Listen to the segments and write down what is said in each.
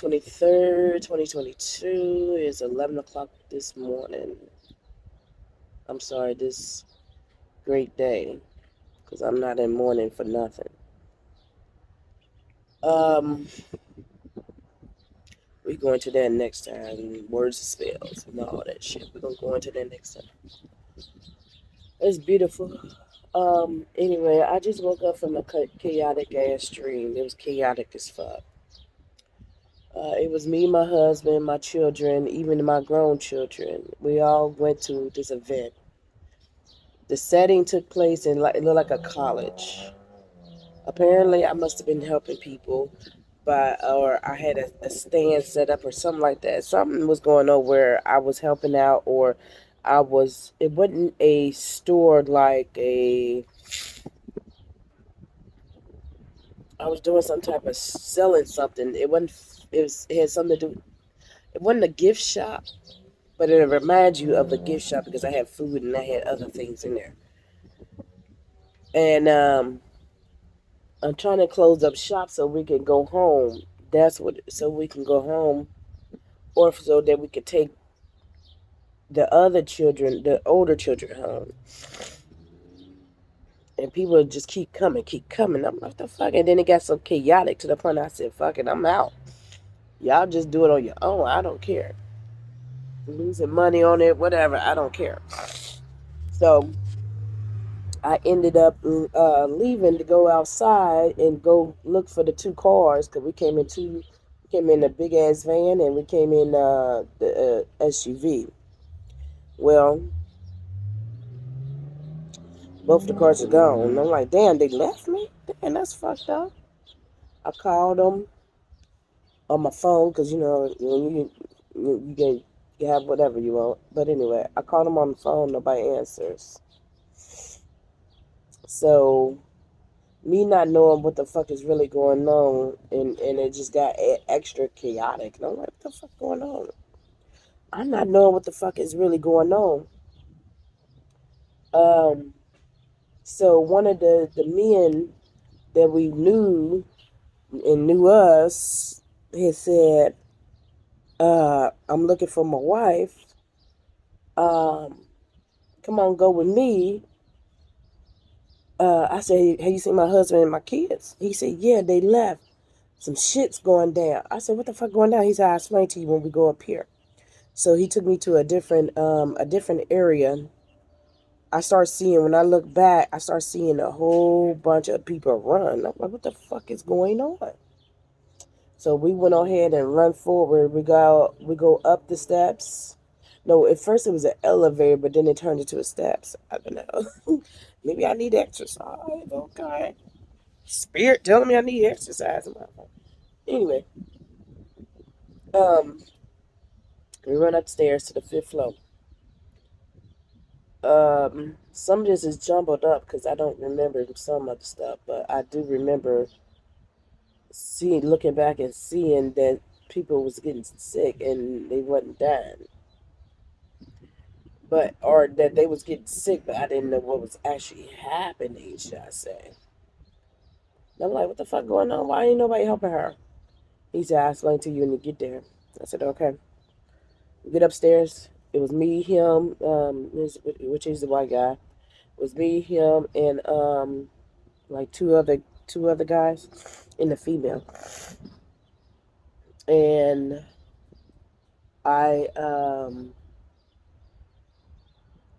23rd, 2022 is 11 o'clock this morning. I'm sorry, this great day, because I'm not in mourning for nothing. Um, we go into that next time. Words and spells and all that shit. We're gonna go into that next time. It's beautiful. Anyway, I just woke up from a chaotic ass dream. It was chaotic as fuck. It was me, my husband, my children, even my grown children. We all went to this event. The setting took place in it looked like a college. Apparently, I must have been helping people, or I had a stand set up or something like that. Something was going on where I was helping out, or I was. It wasn't a store like a. I was doing some type of selling something. It wasn't. It was. It had something to do. It wasn't a gift shop, but it reminds you of a gift shop because I had food and I had other things in there. And I'm trying to close up shop so we can go home. That's what. So we can go home, or so that we could take the other children, the older children, home. And people just keep coming, keep coming. I'm like, the fuck? And then it got so chaotic to the point I said, fuck it, I'm out. Y'all just do it on your own. I don't care. Losing money on it, whatever. I don't care. So I ended up leaving to go outside and go look for the two cars because came in a big ass van and we came in the SUV. Well, both the cars are gone. And I'm like, damn, they left me? Damn, that's fucked up. I called them on my phone because, you can you have whatever you want. But anyway, I called them on the phone. Nobody answers. So me not knowing what the fuck is really going on, and it just got extra chaotic. And I'm like, what the fuck going on? I'm not knowing what the fuck is really going on. Um, so one of the men that we knew and knew us, he said, I'm looking for my wife. Um, Come on, go with me. I said, have you seen my husband and my kids? He said, yeah, they left. Some shit's going down. I said, what the fuck going down? He said, I'll explain to you when we go up here. So he took me to a different area. I start seeing, when I look back, I start seeing a whole bunch of people run. I'm like, what the fuck is going on? So we went ahead and run forward. We go up the steps. No, at first it was an elevator, but then it turned into a steps. I don't know. Maybe I need exercise. Okay. Spirit telling me I need exercise. Anyway, um, we run upstairs to the fifth floor. Some of this is jumbled up because I don't remember some of the stuff, but I do remember looking back and seeing that people was getting sick and they wasn't dying, but or that they was getting sick, but I didn't know what was actually happening. Should I say? And I'm like, what the fuck going on? Why ain't nobody helping her? He said, I'll explain to you when you get there. I said, okay. We get upstairs. It was me, him, which is the white guy. It was me, him, and like two other guys, and the female. And I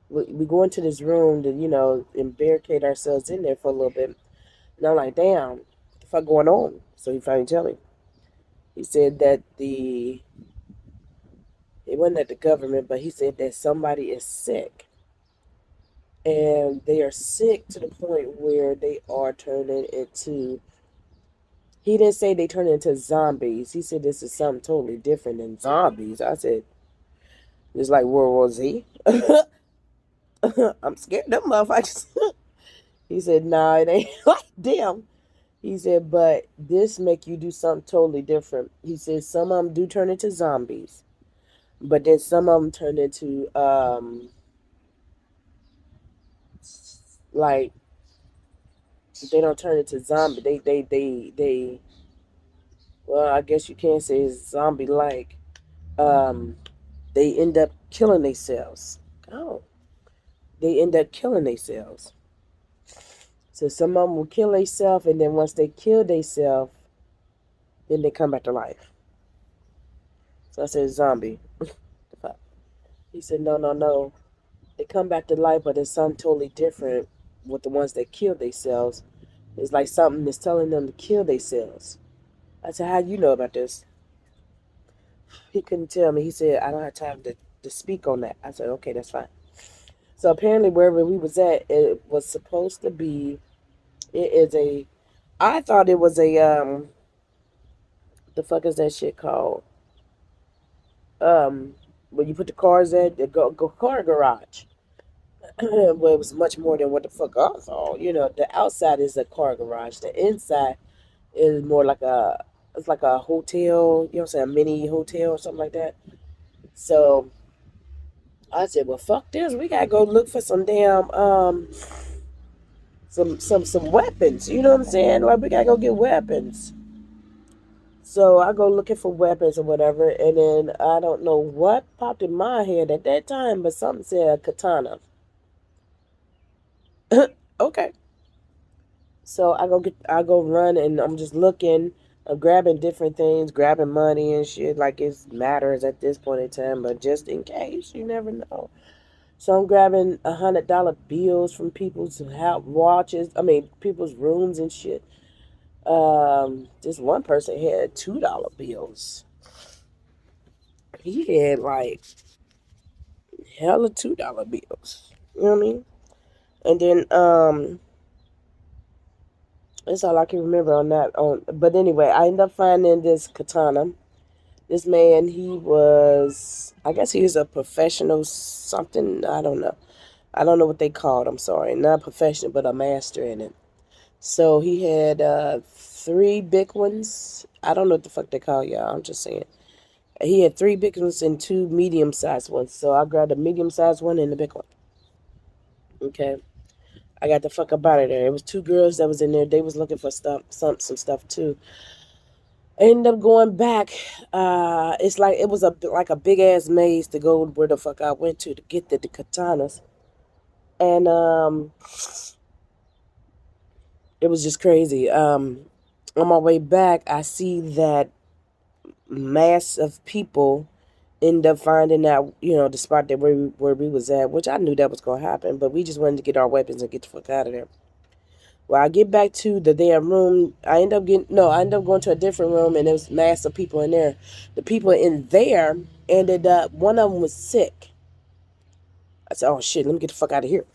we go into this room to and barricade ourselves in there for a little bit. And I'm like, damn, what the fuck going on? So he finally tell me. He said that it wasn't at the government, but he said that somebody is sick. And they are sick to the point where they are turning into. He didn't say they turn into zombies. He said this is something totally different than zombies. I said, it's like World War Z. I'm scared of them motherfuckers. He said, nah, it ain't like them. He said, but this make you do something totally different. He said some of them do turn into zombies, but then some of them turn into like they don't turn into zombie. They well, I guess you can't say it's zombie-like. Um, they end up killing themselves. Oh, they end up killing themselves. So some of them will kill themselves, and then once they kill themselves, then they come back to life. So I said zombie. The fuck? He said no, no, no. They come back to life, but it's something totally different with the ones that kill themselves. It's like something is telling them to kill themselves. I said, how you know about this? He couldn't tell me. He said, I don't have time to speak on that. I said, okay, that's fine. So apparently wherever we was at, it was supposed to be, it is a, I thought it was a, the fuck is that shit called? Where you put the cars at, the car garage. Well, it was much more than what the fuck I thought. You know, the outside is a car garage. The inside is more like it's like a hotel, you know what I'm saying, a mini hotel or something like that. So I said, well, fuck this. We gotta go look for some damn some weapons. You know what I'm saying? Like we gotta go get weapons. So I go looking for weapons or whatever, and then I don't know what popped in my head at that time, but something said katana. Okay. So I go run, and I'm just looking, I'm grabbing different things, grabbing money and shit, like it matters at this point in time, but just in case, you never know. So I'm grabbing $100 bills from people's house, watches. I mean, people's rooms and shit. This one person had $2 bills. He had like hella $2 bills. You know what I mean? And then that's all I can remember on that. But anyway, I ended up finding this katana. This man, he was, I guess he was a professional something. I don't know. I don't know what they called. I'm sorry, not professional, but a master in it. So he had three big ones. I don't know what the fuck they call y'all. I'm just saying. He had three big ones and two medium sized ones. So I grabbed the medium sized one and the big one. Okay. I got the fuck up out of there. It was two girls that was in there. They was looking for some stuff too. I ended up going back. It's like it was like a big ass maze to go where the fuck I went to get the katanas, and it was just crazy. On my way back, I see that mass of people end up finding out, you know, the spot that where we was at, which I knew that was gonna happen, but we just wanted to get our weapons and get the fuck out of there. Well, I get back to the damn room. I end up going to a different room, and there was mass of people in there. The people in there ended up, one of them was sick. I said, oh shit, let me get the fuck out of here.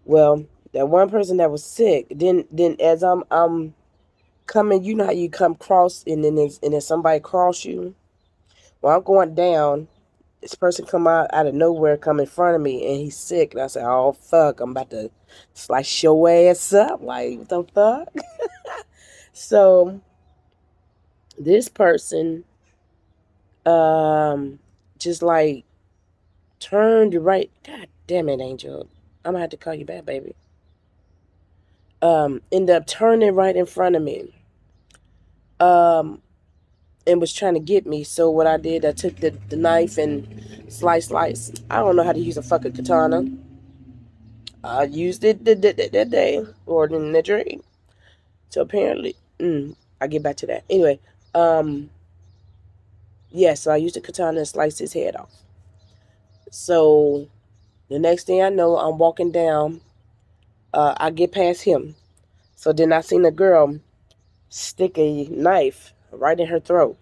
Well, that one person that was sick, then as I'm coming, you know how you come cross, and then somebody cross you. Well, I'm going down. This person come out of nowhere, come in front of me, and he's sick. And I said, oh fuck, I'm about to slice your ass up. Like, what the fuck? So this person um just like turned right. God damn it, Angel. I'm gonna have to call you back, baby. Ended up turning right in front of me. Um and was trying to get me. So what I did, I took the knife and slice. I don't know how to use a fucking katana. I used it that day or in the dream. So apparently, I get back to that. Anyway, um, yeah. So I used the katana and sliced his head off. So the next thing I know, I'm walking down. I get past him. So then I seen a girl stick a knife right in her throat.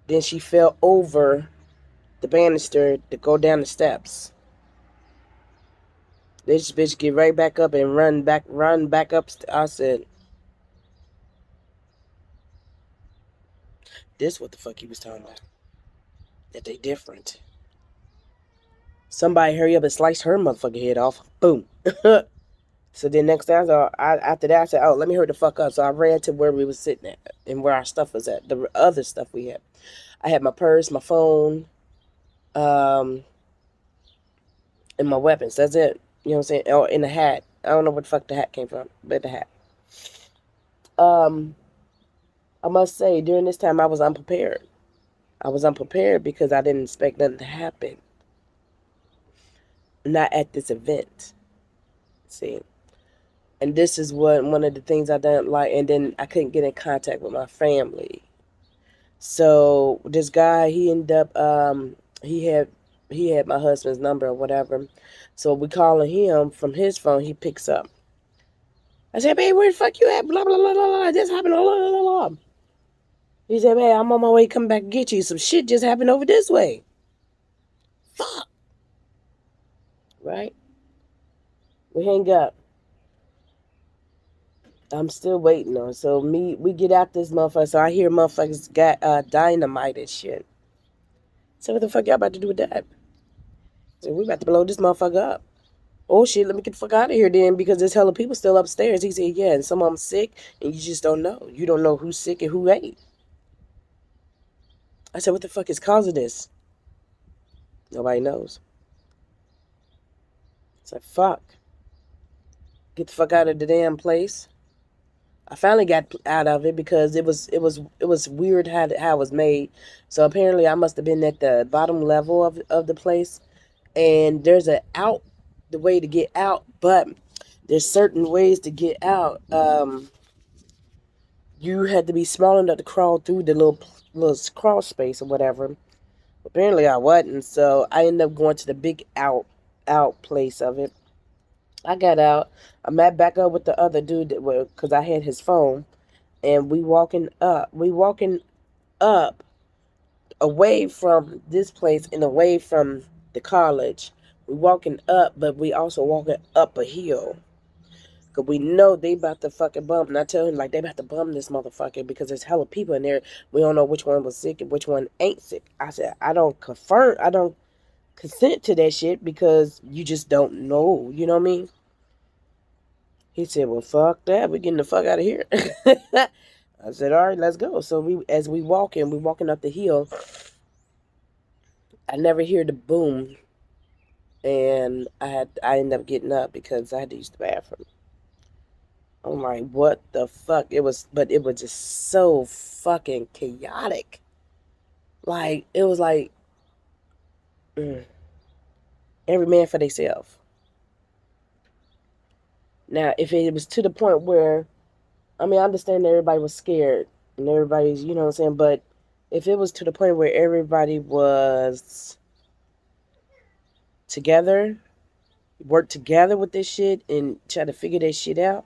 Then she fell over the banister to go down the steps. This bitch get right back up and run back up. I said, this what the fuck he was talking about. That they different. Somebody hurry up and slice her motherfucking head off. Boom. So then next time, after that, I said, oh, let me hurry the fuck up. So I ran to where we was sitting at and where our stuff was at. The other stuff we had. I had my purse, my phone, um, and my weapons. That's it. You know what I'm saying? Oh, in the hat. I don't know where the fuck the hat came from, but the hat. Um, I must say, during this time, I was unprepared. I was unprepared because I didn't expect nothing to happen. Not at this event. See, and this is what one of the things I didn't like. And then I couldn't get in contact with my family. So this guy, he ended up, he had my husband's number or whatever. So we calling him from his phone. He picks up. I said, "Babe, where the fuck you at? Blah blah blah blah blah. This happened. Blah blah blah blah." He said, "Hey, I'm on my way. Coming back to get you. Some shit just happened over this way." Fuck. Right. We hang up. I'm still waiting on. So we get out this motherfucker. So I hear motherfuckers got dynamite and shit. So what the fuck y'all about to do with that? So we about to blow this motherfucker up. Oh shit, let me get the fuck out of here then because there's hella people still upstairs. He said, yeah, and some of them sick and you just don't know. You don't know who's sick and who ain't. I said, what the fuck is causing this? Nobody knows. It's like, fuck. Get the fuck out of the damn place. I finally got out of it because it was weird how it was made. So apparently I must have been at the bottom level of the place, and there's the way to get out, but there's certain ways to get out. You had to be small enough to crawl through the little crawl space or whatever. Apparently I wasn't, so I ended up going to the big out place of it. I got out. I met back up with the other dude because I had his phone, and we walking up. We walking up away from this place and away from the college. We walking up, but we also walking up a hill. Cause we know they about to fucking bump. And I tell him like they about to bum this motherfucker because there's hella people in there. We don't know which one was sick and which one ain't sick. I said, I don't consent to that shit because you just don't know. You know what I mean? He said, well, fuck that. We're getting the fuck out of here. I said, all right, let's go. So as we walking up the hill. I never hear the boom, and I ended up getting up because I had to use the bathroom. I'm like, what the fuck? But it was just so fucking chaotic. Like it was like mm, every man for themselves. Now, if it was to the point where, I mean, I understand that everybody was scared and everybody's, you know what I'm saying, but if it was to the point where everybody was together, worked together with this shit and try to figure that shit out,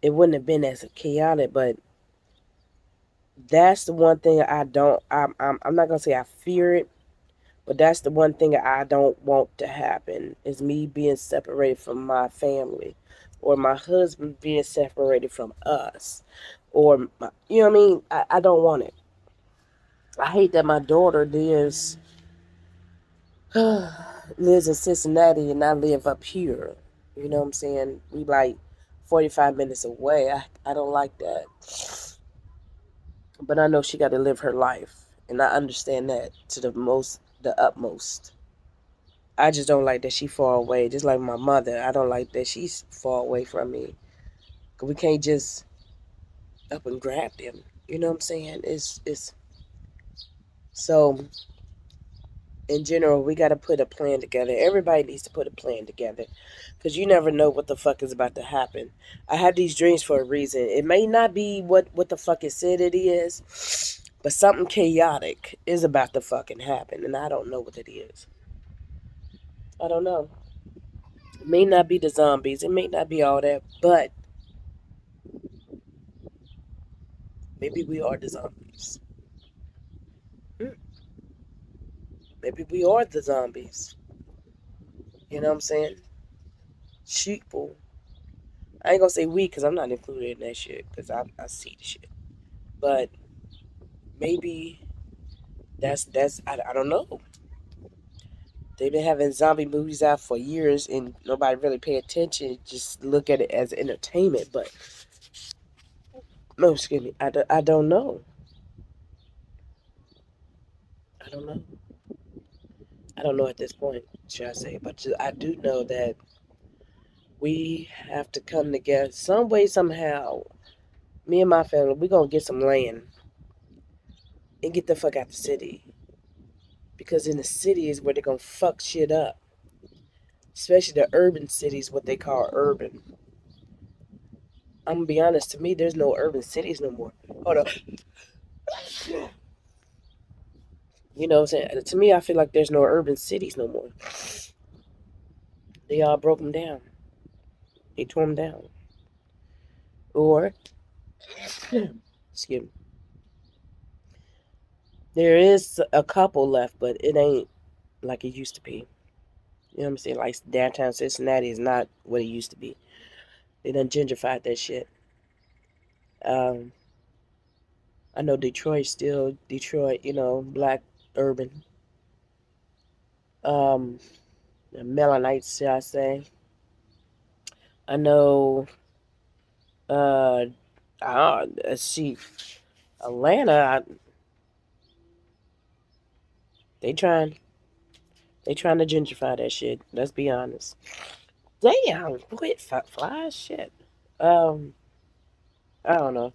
it wouldn't have been as chaotic. But that's the one thing I don't. I'm not gonna say I fear it, but that's the one thing I don't want to happen is me being separated from my family, or my husband being separated from us, or you know what I mean. I don't want it. I hate that my daughter lives in Cincinnati and I live up here. You know what I'm saying? We like 45 minutes away. I don't like that. But I know she got to live her life, and I understand that to the utmost. I just don't like that she far away. Just like my mother, I don't like that she's far away from me. 'Cause we can't just up and grab them. You know what I'm saying? It's so in general, we got to put a plan together. Everybody needs to put a plan together because you never know what the fuck is about to happen. I have these dreams for a reason. It may not be what the fuck it said it is, but something chaotic is about to fucking happen, and I don't know what it is. I don't know. It may not be the zombies. It may not be all that, but maybe we are the zombies. Hmm. Maybe we are the zombies. You know what I'm saying? Sheeple. I ain't gonna say we because I'm not included in that shit because I see the shit. But maybe that's I don't know. They've been having zombie movies out for years and nobody really pay attention. Just look at it as entertainment. But no, excuse me. I don't know. I don't know. I don't know at this point, should I say? But I do know that we have to come together some way, somehow. Me and my family, we gonna get some land and get the fuck out the city. Because in the city is where they're gonna fuck shit up. Especially the urban cities, what they call urban. I'm gonna be honest, to me, there's no urban cities no more. Hold on. You know what I'm saying? To me, I feel like there's no urban cities no more. They all broke them down. They tore them down. Or, excuse me, there is a couple left, but it ain't like it used to be. You know what I'm saying? Like downtown Cincinnati is not what it used to be. They done gentrified that shit. Um, I know Detroit's still Detroit, you know, black urban. Um, the Melanites, should I say? I know. Uh, let's see, Atlanta. They trying. They trying to gentrify that shit. Let's be honest. Damn, quit fly shit. Um, I don't know.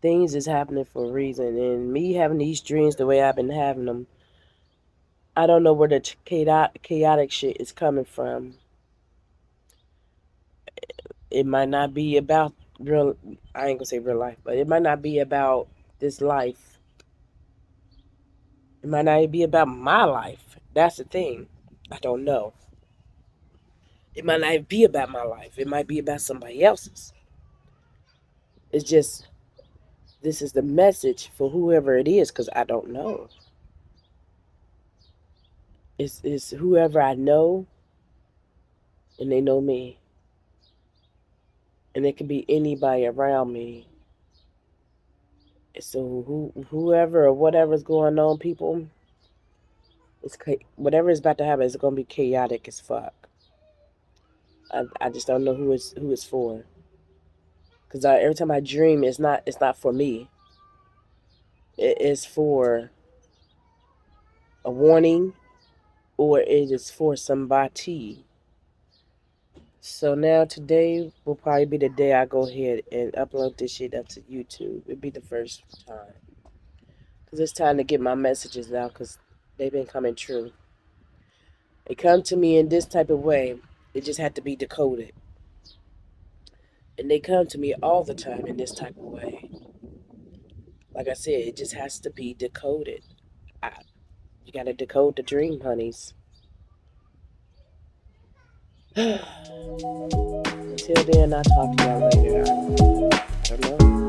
Things is happening for a reason, and me having these dreams the way I've been having them, I don't know where the chaotic shit is coming from. It might not be about real. I ain't gonna say real life, but it might not be about this life. It might not be about my life. That's the thing. I don't know. It might not be about my life. It might be about somebody else's. It's just this is the message for whoever it is, because I don't know. It's whoever I know, and they know me, and it could be anybody around me. So whoever or whatever's going on, people, whatever is about to happen is gonna be chaotic as fuck. I just don't know who it's for. Cause every time I dream, it's not for me. It is for a warning, or it is for somebody. So now today will probably be the day I go ahead and upload this shit up to YouTube. It'll be the first time. Because it's time to get my messages out, because they've been coming true. They come to me in this type of way. It just had to be decoded. And they come to me all the time in this type of way. Like I said, it just has to be decoded. You gotta decode the dream, honeys. Until then, I'll talk to y'all later. I don't know.